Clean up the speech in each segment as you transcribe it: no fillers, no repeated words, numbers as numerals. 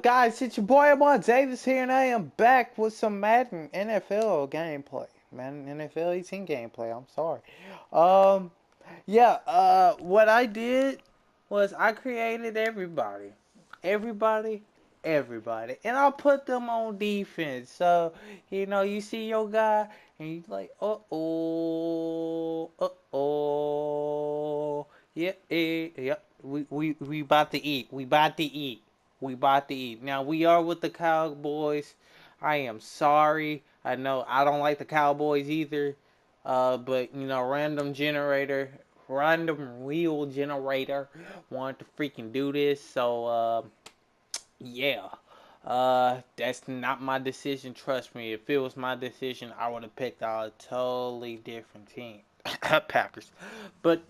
Guys, it's your boy Amon Davis here, and I am back with some Madden NFL gameplay. Madden NFL 18 gameplay. I'm sorry. Um, what I did was I created everybody, and I put them on defense. So you see your guy, and you like, yeah, yeah. We about to eat. We about to eat. Now we are with the Cowboys. I am sorry. I know I don't like the Cowboys either. But random wheel generator wanted to freaking do this. So yeah. That's not my decision. Trust me. If it was my decision, I would have picked out a totally different team. Packers. But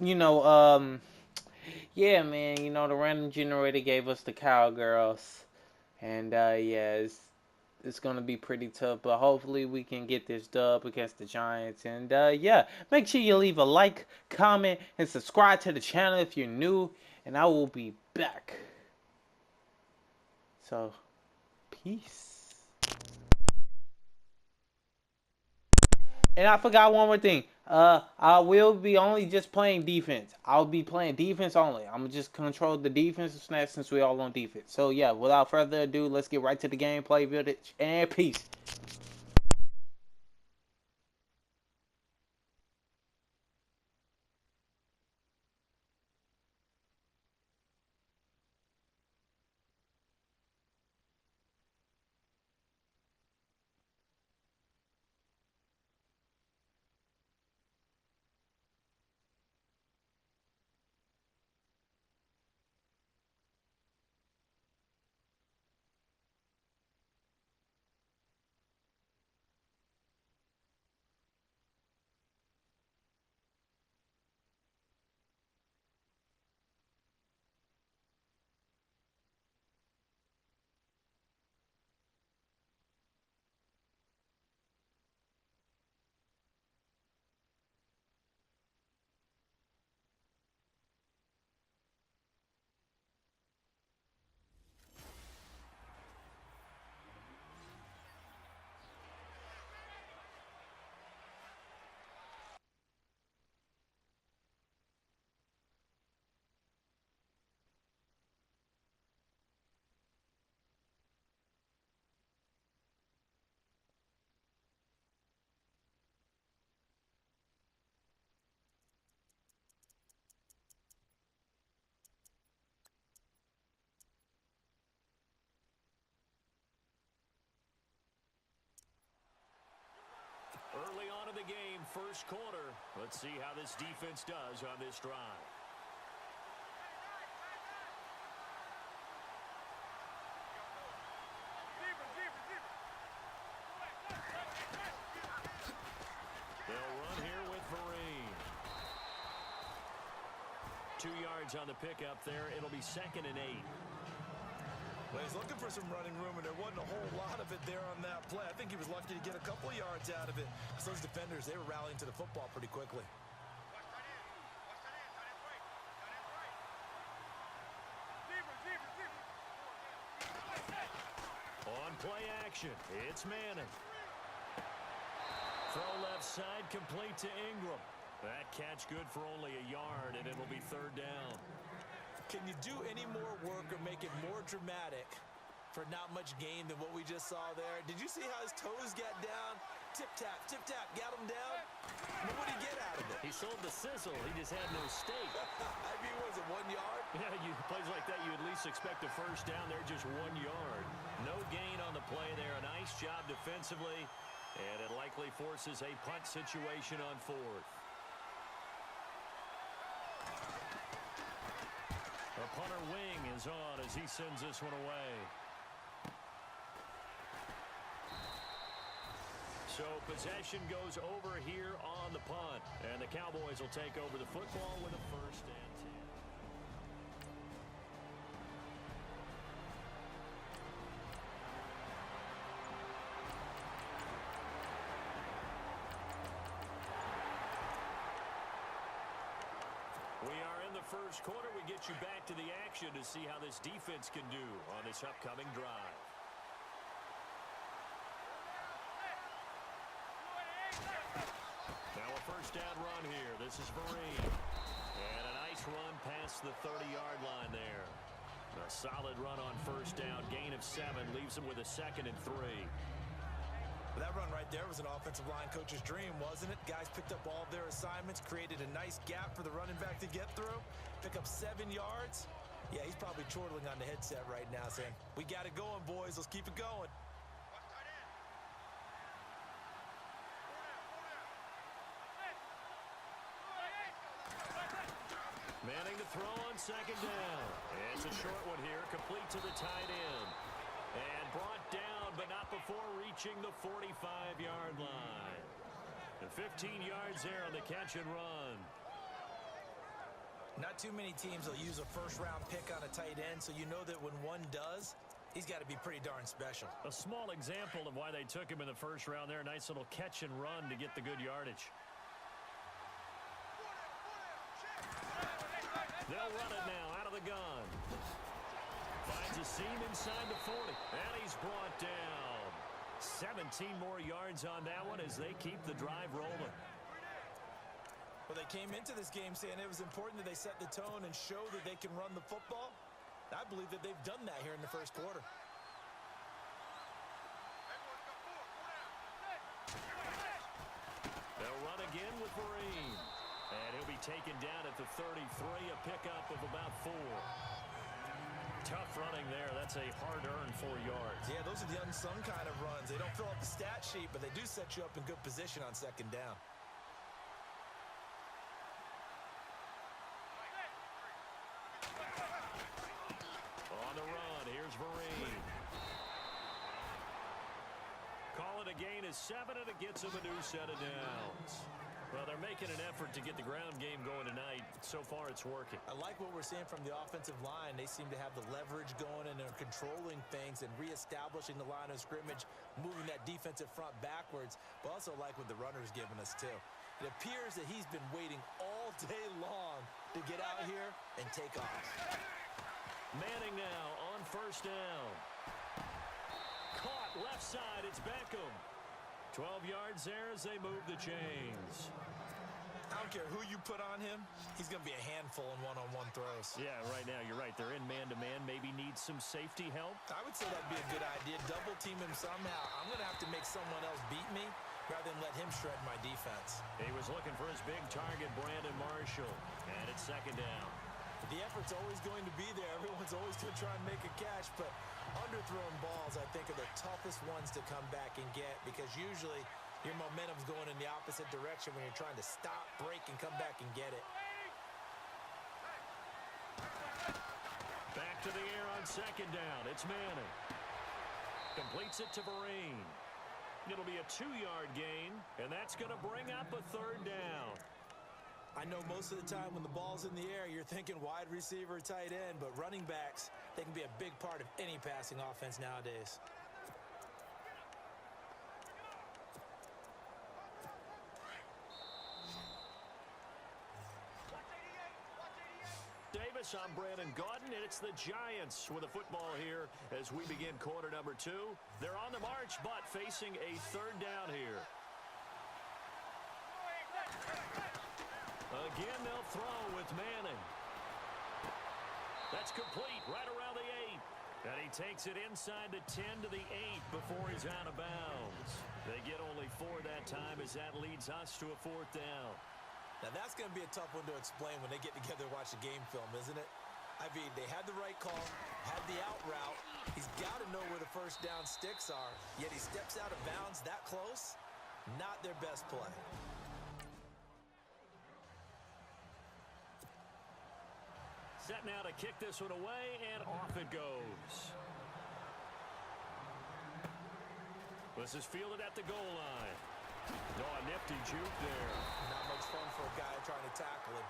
yeah, man, the random generator gave us the Cowgirls. And it's gonna be pretty tough, but hopefully we can get this dub against the Giants. And make sure you leave a like, comment, and subscribe to the channel if you're new. And I will be back. So, peace. And I forgot one more thing. I will be only just playing defense. I'll be playing defense only. I'm gonna just control the defensive snaps since we all on defense. So yeah, without further ado, let's get right to the gameplay, village, and peace. Early on in the game, first quarter. Let's see how this defense does on this drive. They'll run here with Vereen. 2 yards on the pickup there. It'll be 2nd and 8. Well, he's looking for some running room, and there wasn't a whole lot of it there on that play. I think he was lucky to get a couple of yards out of it. Because those defenders, they were rallying to the football pretty quickly. On play action, it's Manning. Throw left side, complete to Ingram. That catch good for only a yard, and it'll be 3rd down. Can you do any more work or make it more dramatic for not much gain than what we just saw there? Did you see how his toes got down? Tip-tap, got him down. And what did he get out of it? He sold the sizzle. He just had no steak. I mean, was it 1 yard? Yeah, plays like that, you at least expect a first down there, just 1 yard. No gain on the play there. A nice job defensively, and it likely forces a punt situation on 4th. The punter wing is on as he sends this one away. So possession goes over here on the punt. And the Cowboys will take over the football with a 1st and 10. We are in the first quarter, we get you back to the action to see how this defense can do on this upcoming drive. Now a first down run here. This is Vereen. And a nice run past the 30-yard line there. A solid run on first down. Gain of 7 leaves them with a 2nd and 3. That run right there was an offensive line coach's dream, wasn't it? Guys picked up all of their assignments, created a nice gap for the running back to get through, pick up 7 yards. Yeah, he's probably chortling on the headset right now saying, we got it going, boys. Let's keep it going. Manning to throw on 2nd down. It's a short one here, complete to the tight end. And brought down, but not before reaching the 45-yard line. And 15 yards there on the catch and run. Not too many teams will use a first-round pick on a tight end, so you know that when one does, he's got to be pretty darn special. A small example of why they took him in the first round there. Nice little catch and run to get the good yardage. They'll run it now out of the gun. Finds a seam inside the 40. And he's brought down. 17 more yards on that one as they keep the drive rolling. Well, they came into this game saying it was important that they set the tone and show that they can run the football. I believe that they've done that here in the first quarter. They'll run again with Vereen. And he'll be taken down at the 33, a pickup of about 4. Tough running there. That's a hard-earned 4 yards. Yeah, those are the unsung kind of runs. They don't fill up the stat sheet, but they do set you up in good position on 2nd down. On the run, here's Vereen. Call it a gain of 7, and it gets him a new set of downs. Well, they're making an effort to get the ground game going tonight. So far, it's working. I like what we're seeing from the offensive line. They seem to have the leverage going, and they're controlling things and reestablishing the line of scrimmage, moving that defensive front backwards, but also like what the runner's giving us, too. It appears that he's been waiting all day long to get out here and take off. Manning now on first down. Caught left side. It's Beckham. 12 yards there as they move the chains. I don't care who you put on him. He's going to be a handful in one-on-one throws. Yeah, right now you're right. They're in man-to-man. Maybe needs some safety help. I would say that'd be a good idea. Double team him somehow. I'm going to have to make someone else beat me rather than let him shred my defense. He was looking for his big target, Brandon Marshall. And it's 2nd down. The effort's always going to be there. Everyone's always going to try and make a catch, but underthrown balls, I think, are the toughest ones to come back and get because usually your momentum's going in the opposite direction when you're trying to stop, break, and come back and get it. Back to the air on 2nd down. It's Manning. Completes it to Vereen. It'll be a 2-yard gain, and that's going to bring up a 3rd down. I know most of the time when the ball's in the air, you're thinking wide receiver, tight end, but running backs, they can be a big part of any passing offense nowadays. Davis, I'm Brandon Gaudin, and it's the Giants with the football here as we begin quarter number 2. They're on the march, but facing a 3rd down here. Again, they'll throw with Manning. That's complete right around the 8. And he takes it inside the 10 to the 8 before he's out of bounds. They get only 4 that time as that leads us to a 4th down. Now, that's going to be a tough one to explain when they get together and watch the game film, isn't it? I mean, they had the right call, had the out route. He's got to know where the first down sticks are, yet he steps out of bounds that close. Not their best play. Set now to kick this one away, and off it goes. This is fielded at the goal line. Oh, a nifty juke there. Not much fun for a guy trying to tackle him.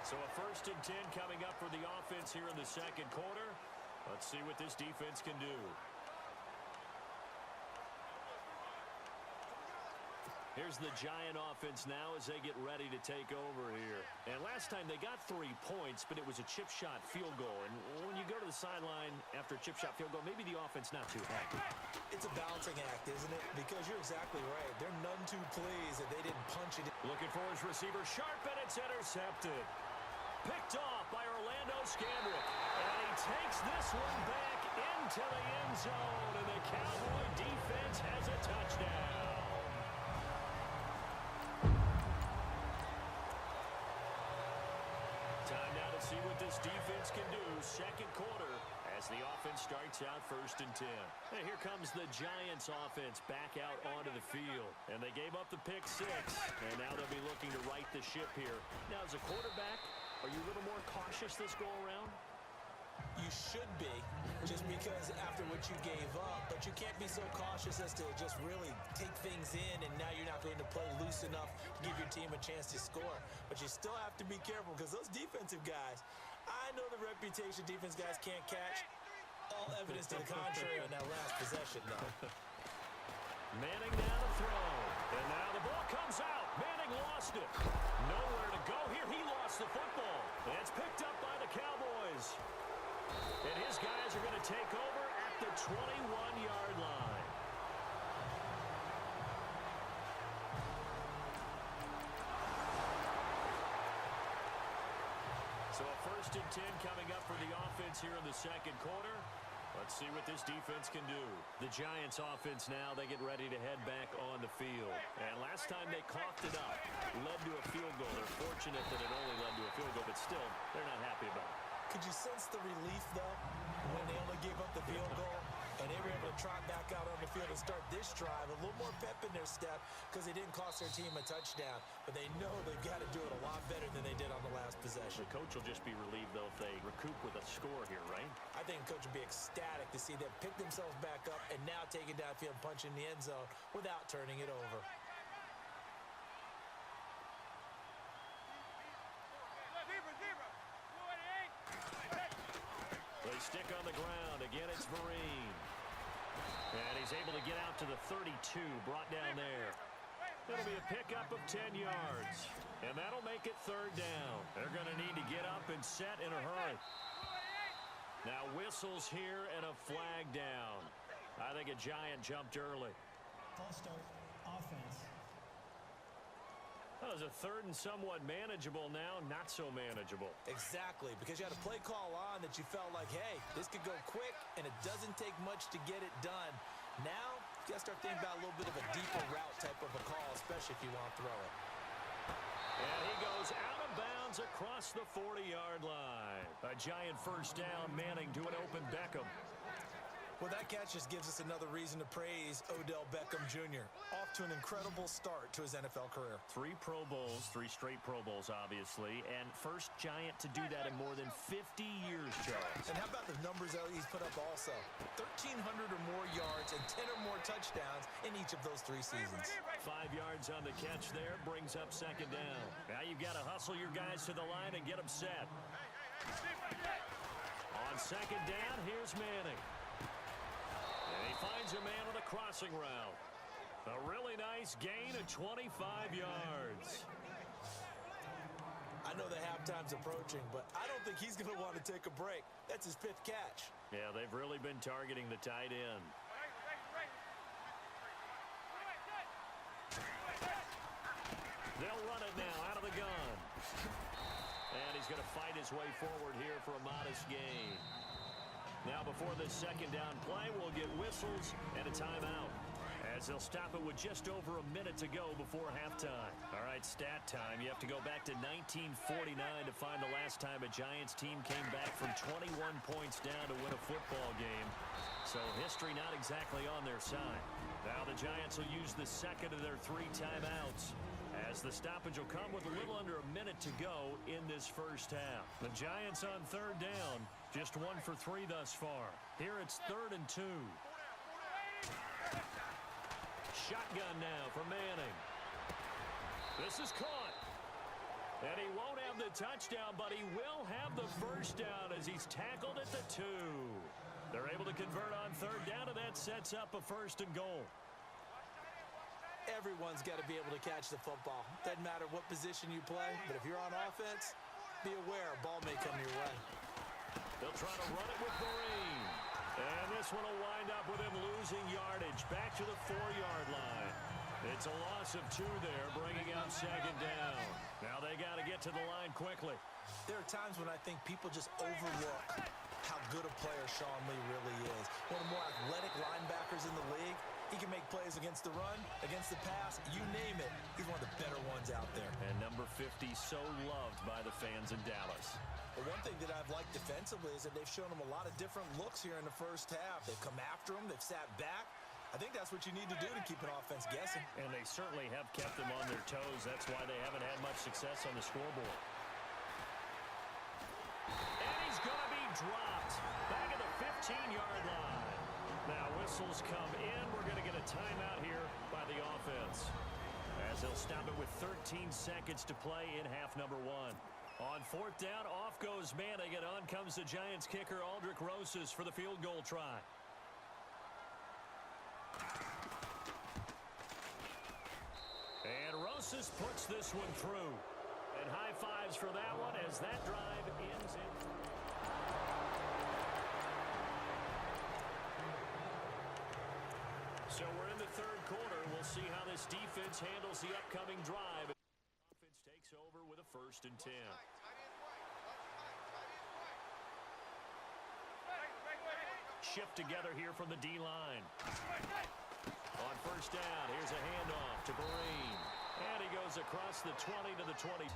So a 1st and 10 coming up for the offense here in the second quarter. Let's see what this defense can do. Here's the Giant offense now as they get ready to take over here. And last time they got 3 points, but it was a chip shot field goal. And when you go to the sideline after a chip shot field goal, maybe the offense not too happy. It's a balancing act, isn't it? Because you're exactly right. They're none too pleased that they didn't punch it. Looking for his receiver, Sharp, and it's intercepted. Picked off by Orlando Scandrick. And he takes this one back into the end zone. And the Cowboy defense has a touchdown. Time now to see what this defense can do. Second quarter as the offense starts out 1st and 10. And here comes the Giants offense back out onto the field. And they gave up the pick 6. And now they'll be looking to right the ship here. Now, as a quarterback, are you a little more cautious this go around? You should be, just because after what you gave up. But you can't be so cautious as to just really take things in, and now you're not going to play loose enough to give your team a chance to score. But you still have to be careful, because those defensive guys, I know the reputation defense guys can't catch. All evidence to the contrary on that last possession, though. Manning now to throw. And now the ball comes out. Manning lost it. Nowhere to go here. He lost the football. And it's picked up by the Cowboys. And his guys are going to take over at the 21-yard line. So a 1st and 10 coming up for the offense here in the second quarter. Let's see what this defense can do. The Giants offense now, they get ready to head back on the field. And last time they coughed it up, led to a field goal. They're fortunate that it only led to a field goal, but still, they're not happy about it. Could you sense the relief, though, when they only gave up the field goal and they were able to trot back out on the field and start this drive? A little more pep in their step because they didn't cost their team a touchdown. But they know they've got to do it a lot better than they did on the last possession. The coach will just be relieved, though, if they recoup with a score here, right? I think the coach will be ecstatic to see them pick themselves back up and now take it downfield and punch in the end zone without turning it over. They stick on the ground. Again, it's Vereen. And he's able to get out to the 32, brought down there. It'll be a pickup of 10 yards. And that'll make it 3rd down. They're going to need to get up and set in a hurry. Now whistles here and a flag down. I think a Giant jumped early. False start, offense. That was a 3rd and somewhat manageable now, not so manageable. Exactly, because you had a play call on that you felt like, hey, this could go quick, and it doesn't take much to get it done. Now, you got to start thinking about a little bit of a deeper route type of a call, especially if you want to throw it. And he goes out of bounds across the 40-yard line. A Giant 1st down, Manning to an open Beckham. Well, that catch just gives us another reason to praise Odell Beckham Jr. Off to an incredible start to his NFL career. 3 Pro Bowls, 3 straight Pro Bowls, obviously, and first Giant to do that in more than 50 years, Charles. And how about the numbers that he's put up also? 1,300 or more yards and 10 or more touchdowns in each of those 3 seasons. 5 yards on the catch there, brings up 2nd down. Now you've got to hustle your guys to the line and get them set. On 2nd down, here's Manning. And he finds a man on the crossing route. A really nice gain of 25 yards. I know the halftime's approaching, but I don't think he's going to want to take a break. That's his 5th catch. Yeah, they've really been targeting the tight end. They'll run it now out of the gun. And he's going to fight his way forward here for a modest gain. Now before this 2nd down play, we'll get whistles and a timeout, as they'll stop it with just over a minute to go before halftime. All right, stat time. You have to go back to 1949 to find the last time a Giants team came back from 21 points down to win a football game. So history not exactly on their side. Now the Giants will use the 2nd of their 3 timeouts, as the stoppage will come with a little under a minute to go in this 1st half. The Giants on 3rd down. Just 1 for 3 thus far. Here it's 3rd and 2. Shotgun now for Manning. This is caught. And he won't have the touchdown, but he will have the first down as he's tackled at the 2. They're able to convert on third down, and that sets up a 1st and goal. Everyone's got to be able to catch the football. Doesn't matter what position you play, but if you're on offense, be aware a ball may come your way. They'll try to run it with Marine. And this one will wind up with him losing yardage back to the 4-yard line. It's a loss of 2 there, bringing up 2nd down. Now they got to get to the line quickly. There are times when I think people just overlook how good a player Sean Lee really is. One of the more athletic linebackers in the league. He can make plays against the run, against the pass, you name it. He's one of the better ones out there. And number 50 so loved by the fans in Dallas. But one thing that I've liked defensively is that they've shown him a lot of different looks here in the first half. They've come after him. They've sat back. I think that's what you need to do to keep an offense guessing. And they certainly have kept them on their toes. That's why they haven't had much success on the scoreboard. And he's going to be dropped back at the 15-yard line. Now whistles come in. We're going to get a timeout here by the offense, as they'll stop it with 13 seconds to play in half number 1. On 4th down, off goes Manning, and on comes the Giants kicker, Aldrich Rosas, for the field goal try. And Rosas puts this one through. And high fives for that one as that drive ends in. So we're in the 3rd quarter. We'll see how this defense handles the upcoming drive. Offense takes over with a 1st and 10. Shift together here from the D-line. On 1st down, here's a handoff to Breen. And he goes across the 20 to the 20.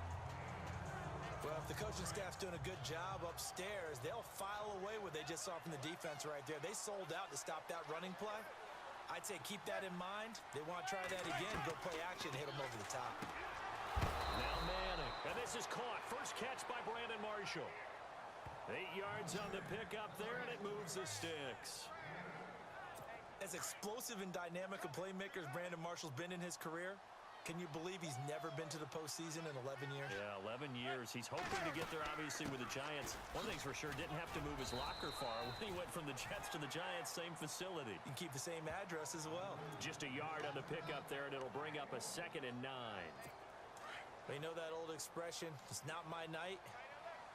Well, if the coaching staff's doing a good job upstairs, they'll file away what they just saw from the defense right there. They sold out to stop that running play. I'd say keep that in mind. They want to try that again, go play action, hit them over the top. Now Manning, and this is caught. First catch by Brandon Marshall. 8 yards on the pickup there, and it moves the sticks. As explosive and dynamic a playmaker as Brandon Marshall's been in his career, can you believe he's never been to the postseason in 11 years? Yeah, 11 years. He's hoping to get there, obviously, with the Giants. One thing's for sure, didn't have to move his locker far when he went from the Jets to the Giants, same facility. You can keep the same address as well. Just a yard on the pickup there, and it'll bring up a 2nd and 9. Well, you know that old expression, it's not my night?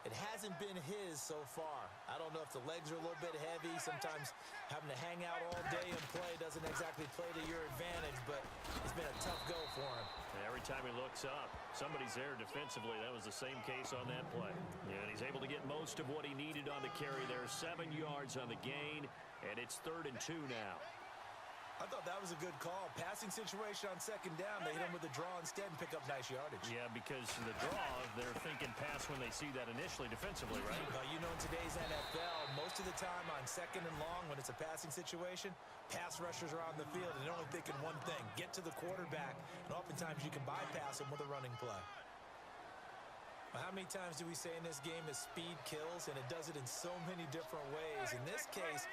It hasn't been his so far. I don't know if the legs are a little bit heavy. Sometimes having to hang out all day and play doesn't exactly play to your advantage, but it's been a tough go for him. And every time he looks up, somebody's there defensively. That was the same case on that play. Yeah, and he's able to get most of what he needed on the carry there. 7 yards on the gain, and it's 3rd and 2 now. I thought that was a good call. Passing situation on 2nd down. They hit him with a draw instead and pick up nice yardage. Yeah, because the draw, they're thinking pass when they see that initially defensively, right? Well, you know, in today's NFL, most of the time on 2nd and long, when it's a passing situation, pass rushers are on the field, and they're only thinking one thing, get to the quarterback, and oftentimes you can bypass him with a running play. Well, how many times do we say in this game that speed kills, and it does it in so many different ways? In this case,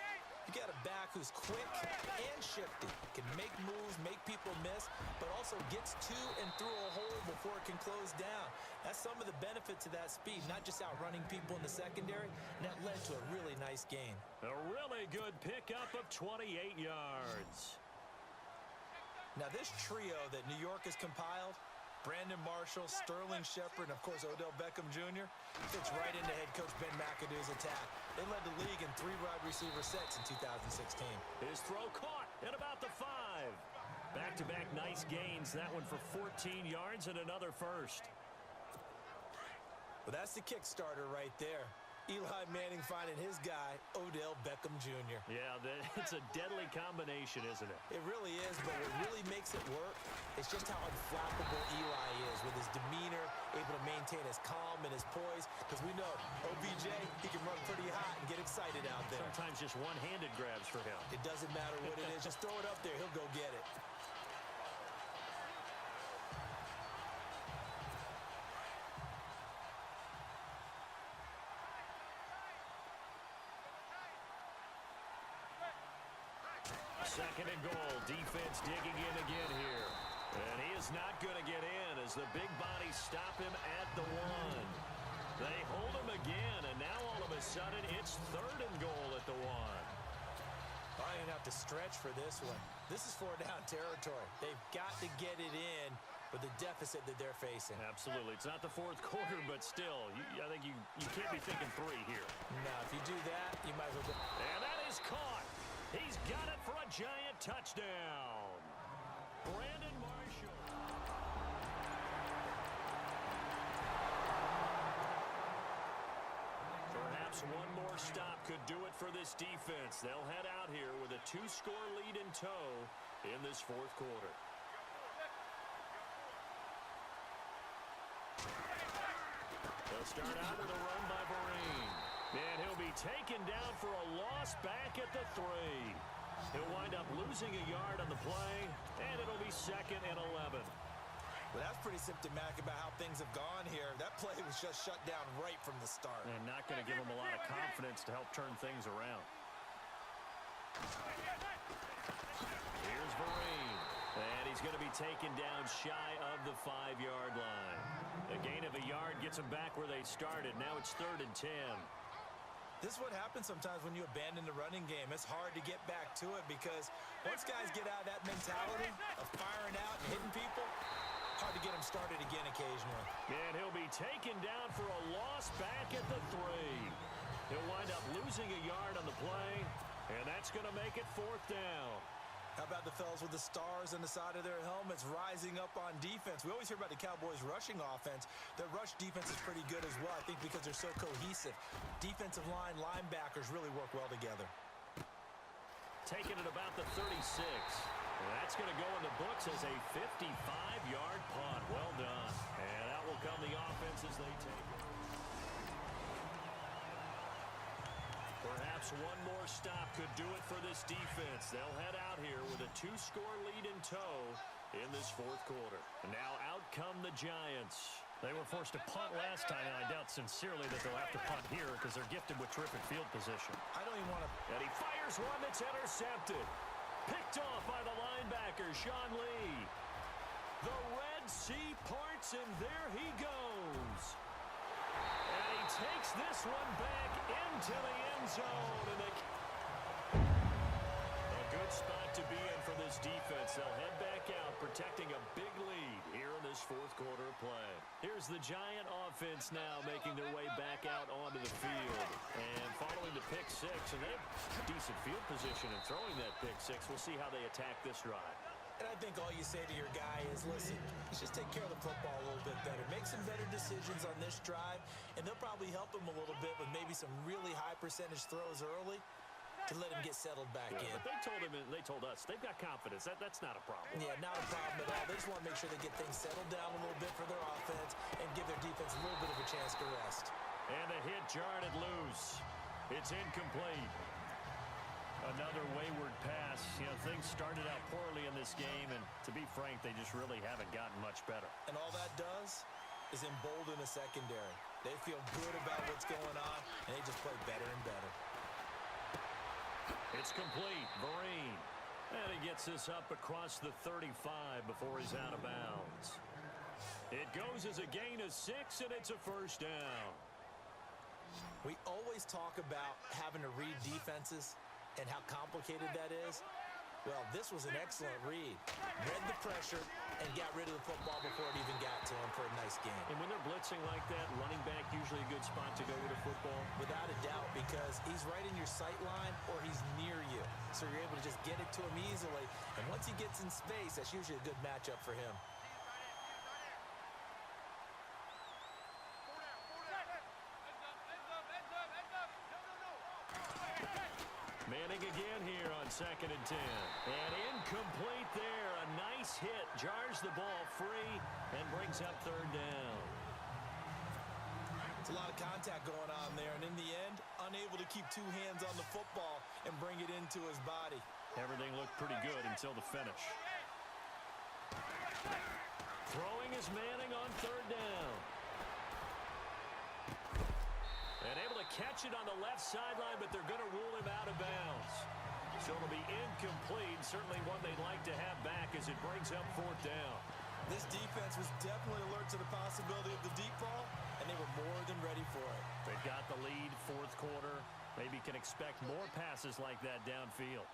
you got a back who's quick and shifty, can make moves, make people miss, but also gets to and through a hole before it can close down. That's some of the benefits of that speed, not just outrunning people in the secondary, and that led to a really nice gain. A really good pickup of 28 yards. Now this trio that New York has compiled, Brandon Marshall, Sterling Shepard, and of course Odell Beckham Jr. fits right into head coach Ben McAdoo's attack. They led the league in 3 wide receiver sets in 2016. His throw caught at about the 5. Back-to-back nice gains. That one for 14 yards and another first. Well, that's the kickstarter right there. Eli Manning finding his guy, Odell Beckham Jr. Yeah, it's a deadly combination, isn't it? It really is, but what really makes it work is just how unflappable Eli is with his demeanor, able to maintain his calm and his poise, because we know OBJ, he can run pretty hot and get excited out there. Sometimes just one-handed grabs for him. It doesn't matter what it is. Just throw it up there. He'll go get it. Second and goal. Defense digging in again here. And he is not going to get in as the big bodies stop him at the 1. They hold him again, and now all of a sudden it's 3rd and goal at the 1. I'm going to have to stretch for this one. This is 4-down territory. They've got to get it in with the deficit that they're facing. Absolutely. It's not the 4th quarter, but still, I think you can't be thinking 3 here. No, if you do that, you might as well go. And that is caught. He's got it for a giant touchdown. Brandon Marshall. Perhaps one more stop could do it for this defense. They'll head out here with a 2-score lead in tow in this 4th quarter. They'll start out with a run by Vereen. And he'll be taken down for a loss back at the 3. He'll wind up losing a yard on the play, and it'll be 2nd and 11. Well, that's pretty symptomatic about how things have gone here. That play was just shut down right from the start. And not going to give him a lot of confidence to help turn things around. Here's Vereen. And he's going to be taken down shy of the 5-yard line. A gain of a yard gets them back where they started. Now it's 3rd and 10. This is what happens sometimes when you abandon the running game. It's hard to get back to it because once guys get out of that mentality of firing out and hitting people, hard to get them started again occasionally. And he'll be taken down for a loss back at the 3. He'll wind up losing a yard on the play, and that's going to make it 4th down. How about the fellas with the stars on the side of their helmets rising up on defense? We always hear about the Cowboys' rushing offense. Their rush defense is pretty good as well, I think, because they're so cohesive. Defensive line, linebackers really work well together. Taking it about the 36. And that's going to go in the books as a 55-yard punt. Well done. And that will come the offense as they take it. Perhaps one more stop could do it for this defense. They'll head out here with a 2-score lead in tow in this 4th quarter. And now out come the Giants. They were forced to punt last time, and I doubt sincerely that they'll have to punt here because they're gifted with terrific field position. I don't even want to. And he fires one that's intercepted. Picked off by the linebacker, Sean Lee. The Red Sea parts, and there he goes. And he takes this one back into the end zone. And a good spot to be in for this defense. They'll head back out, protecting a big lead here in this 4th quarter of play. Here's the Giant offense now making their way back out onto the field. And following the pick 6, and they have decent field position in throwing that pick 6. We'll see how they attack this drive. And I think all you say to your guy is, listen, let's just take care of the football a little bit better. Make some better decisions on this drive, and they'll probably help him a little bit with maybe some really high percentage throws early to let him get settled back in. But they told us they've got confidence. That's not a problem. Yeah, not a problem at all. They just want to make sure they get things settled down a little bit for their offense and give their defense a little bit of a chance to rest. And a hit jarred it loose. It's incomplete. Another wayward pass. You know, things started out poorly in this game, and to be frank, they just really haven't gotten much better. And all that does is embolden the secondary. They feel good about what's going on, and they just play better and better. It's complete. Vereen. And he gets this up across the 35 before he's out of bounds. It goes as a gain of 6, and it's a 1st down. We always talk about having to read defenses and how complicated that is. Well, this was an excellent read. Read the pressure and got rid of the football before it even got to him for a nice game. And when they're blitzing like that, running back usually a good spot to go with a football. Without a doubt, because he's right in your sight line or he's near you. So you're able to just get it to him easily. And once he gets in space, that's usually a good matchup for him. Manning again here on 2nd and 10. And incomplete there. A nice hit. Jars the ball free and brings up 3rd down. It's a lot of contact going on there. And in the end, unable to keep 2 hands on the football and bring it into his body. Everything looked pretty good until the finish. Throwing is Manning on 3rd down. And able to catch it on the left sideline, but they're going to rule him out of bounds. So it'll be incomplete. Certainly one they'd like to have back as it brings up fourth down. This defense was definitely alert to the possibility of the deep ball, and they were more than ready for it. They've got the lead, fourth quarter. Maybe can expect more passes like that downfield.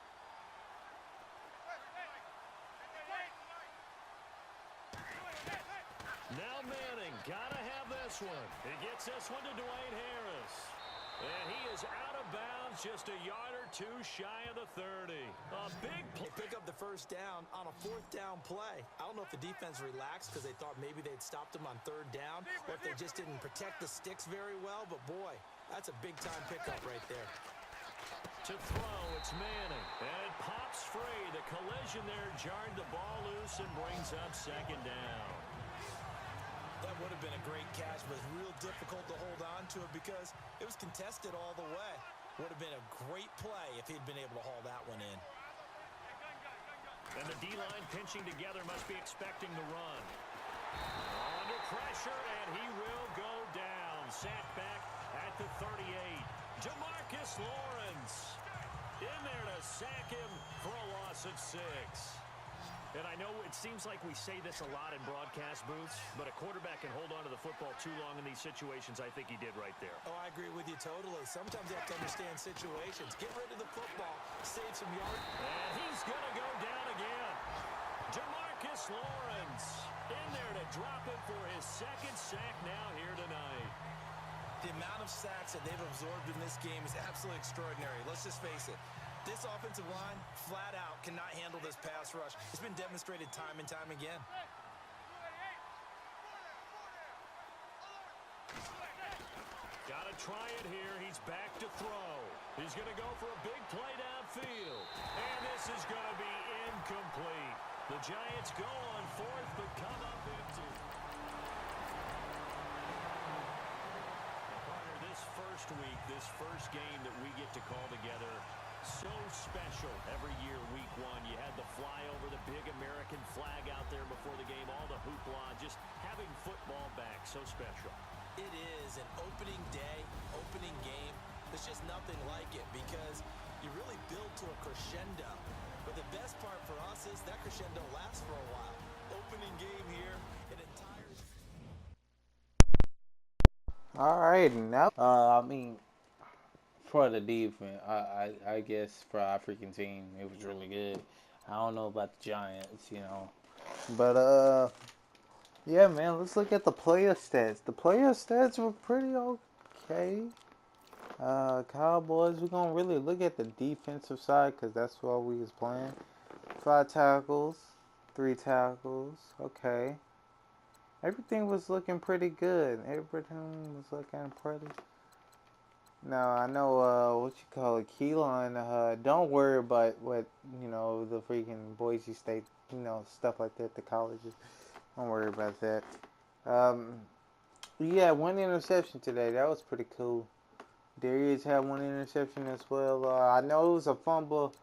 Now Manning, gotta have this one. He gets this one to Dwayne Harris. And he is out of bounds, just a yard or two shy of the 30. A big play. They pick up the first down on a fourth down play. I don't know if the defense relaxed because they thought maybe they'd stopped them on third down, or if they just didn't protect the sticks very well. But boy, that's a big-time pickup right there. To throw, it's Manning. And it pops free. The collision there jarred the ball loose and brings up second down. That would have been a great catch, but it's real difficult to hold on to it because it was contested all the way. Would have been a great play if he'd been able to haul that one in. And the D-line pinching together must be expecting the run. Under pressure, and he will go down. Sacked back at the 38. Jamarcus Lawrence in there to sack him for a loss of 6. And I know it seems like we say this a lot in broadcast booths, but a quarterback can hold on to the football too long in these situations. I think he did right there. Oh, I agree with you totally. Sometimes you have to understand situations. Get rid of the football, save some yards. And he's going to go down again. Jamarcus Lawrence in there to drop it for his second sack now here tonight. The amount of sacks that they've absorbed in this game is absolutely extraordinary. Let's just face it. This offensive line, flat out, cannot handle this pass rush. It's been demonstrated time and time again. Got to try it here. He's back to throw. He's going to go for a big play downfield. And this is going to be incomplete. The Giants go on fourth, but come up empty. Carter, this first week, this first game that we get to call together, so special every year, week one. You had the flyover, the big American flag out there before the game, all the hoopla, just having football back, so special. It is an opening day, opening game. There's just nothing like it because you really build to a crescendo. But the best part for us is that crescendo lasts for a while. Opening game here, an entire... All right, now, for the defense, I guess for our freaking team, it was really good. I don't know about the Giants, but yeah, man, let's look at the player stats. The player stats were pretty okay. Cowboys, we're gonna really look at the defensive side because that's what we was playing. 5 tackles, 3 tackles, okay. Everything was looking pretty good. Everything was looking pretty. Now, I know, Keelan, don't worry about what, the freaking Boise State, stuff like that, the colleges. Don't worry about that. Yeah, 1 interception today. That was pretty cool. Darius had 1 interception as well. I know it was a fumble.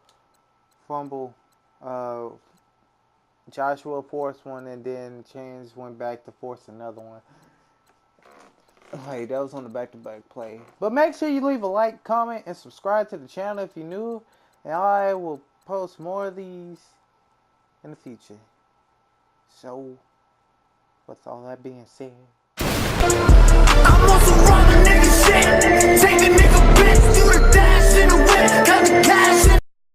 Joshua forced one, and then Chance went back to force another one. Hey, that was on the back-to-back play. But make sure you leave a like, comment, and subscribe to the channel if you're new. And I will post more of these in the future. So, with all that being said...